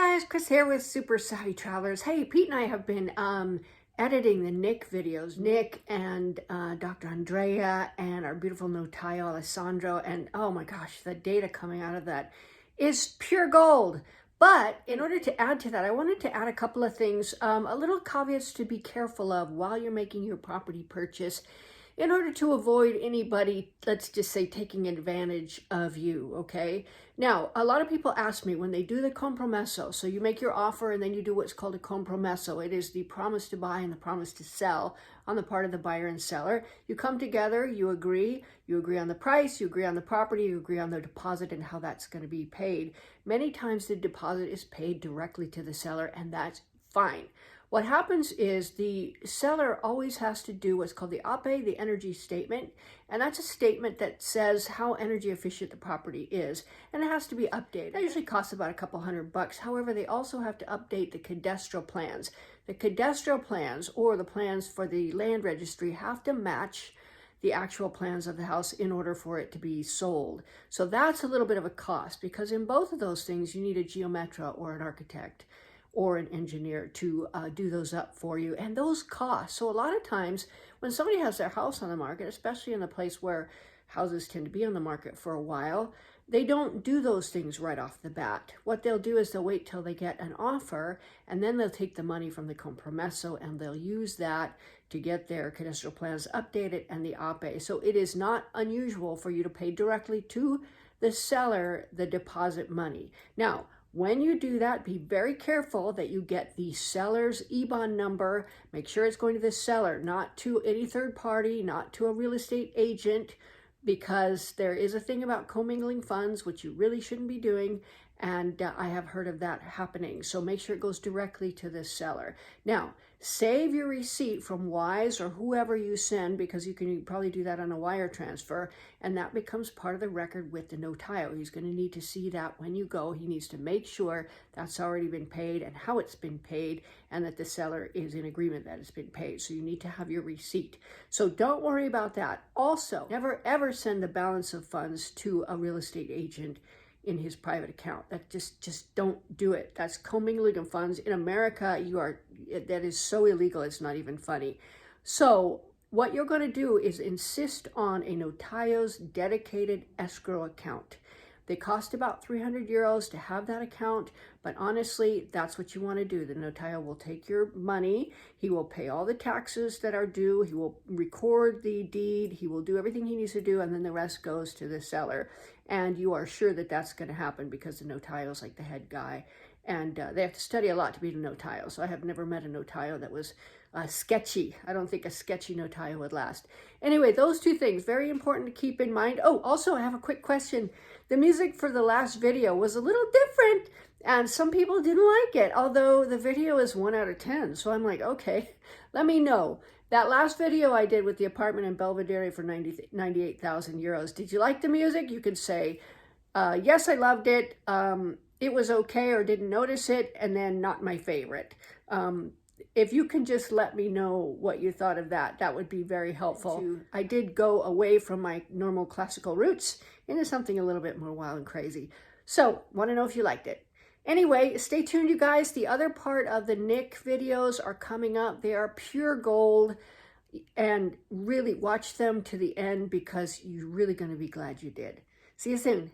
guys, Chris here with Super Savvy Travelers. Hey, Pete and I have been editing the Nick videos. Nick and Dr. Andrea and our beautiful notary Alessandro, and oh my gosh, the data coming out of that is pure gold. But in order to add to that, I wanted to add a couple of things, a little caveats to be careful of while you're making your property purchase, in order to avoid anybody, let's just say, taking advantage of you, okay? Now, a lot of people ask me when they do the compromesso, so you make your offer and then you do what's called a compromesso. It is the promise to buy and the promise to sell on the part of the buyer and seller. You come together, you agree on the price, you agree on the property, you agree on the deposit and how that's going to be paid. Many times the deposit is paid directly to the seller, and that's fine. What happens is the seller always has to do what's called the APE, the energy statement, and that's a statement that says how energy efficient the property is, and it has to be updated. That usually costs about a couple $100. However, they also have to update the cadastral plans. The cadastral plans, or the plans for the land registry, have to match the actual plans of the house in order for it to be sold. So that's a little bit of a cost, because in both of those things you need a geometra or an architect or an engineer to do those up for you, and those cost. So a lot of times when somebody has their house on the market, especially in a place where houses tend to be on the market for a while, they don't do those things right off the bat. What they'll do is they'll wait till they get an offer, and then they'll take the money from the compromesso and they'll use that to get their cadastral plans updated and the APE. So it is not unusual for you to pay directly to the seller the deposit money. Now, when you do that, be very careful that you get the seller's IBAN number. Make sure it's going to the seller, not to any third party, not to a real estate agent, because there is a thing about commingling funds, which you really shouldn't be doing, and I have heard of that happening. So make sure it goes directly to the seller. Now, save your receipt from Wise or whoever you send, because you can probably do that on a wire transfer, and that becomes part of the record with the notary. He's going to need to see that when you go. He needs to make sure that's already been paid and how it's been paid, and that the seller is in agreement that it's been paid. So you need to have your receipt. So don't worry about that. Also, never ever send the balance of funds to a real estate agent in his private account. That just don't do it. That's commingling of funds. In America, that is so illegal, it's not even funny. So what you're going to do is insist on a notario's dedicated escrow account. They cost about 300 euros to have that account, but honestly, that's what you want to do. The notario will take your money, he will pay all the taxes that are due, he will record the deed, he will do everything he needs to do, and then the rest goes to the seller. And you are sure that that's going to happen, because the notario is like the head guy, and they have to study a lot to be a notario. So I have never met a notario that was sketchy. I don't think a sketchy notario would last. Anyway, those two things, very important to keep in mind. Oh, also, I have a quick question. The music for the last video was a little different, and some people didn't like it, although the video is 1 out of 10. So I'm like, okay, let me know. That last video I did with the apartment in Belvedere for 98,000 euros. Did you like the music? You could say, yes, I loved it. It was okay, or didn't notice it, and then not my favorite. If you can just let me know what you thought of that, that would be very helpful. I did go away from my normal classical roots into something a little bit more wild and crazy. So, want to know if you liked it. Anyway, stay tuned, you guys. The other part of the Nick videos are coming up. They are pure gold, and really watch them to the end, because you're really going to be glad you did. See you soon.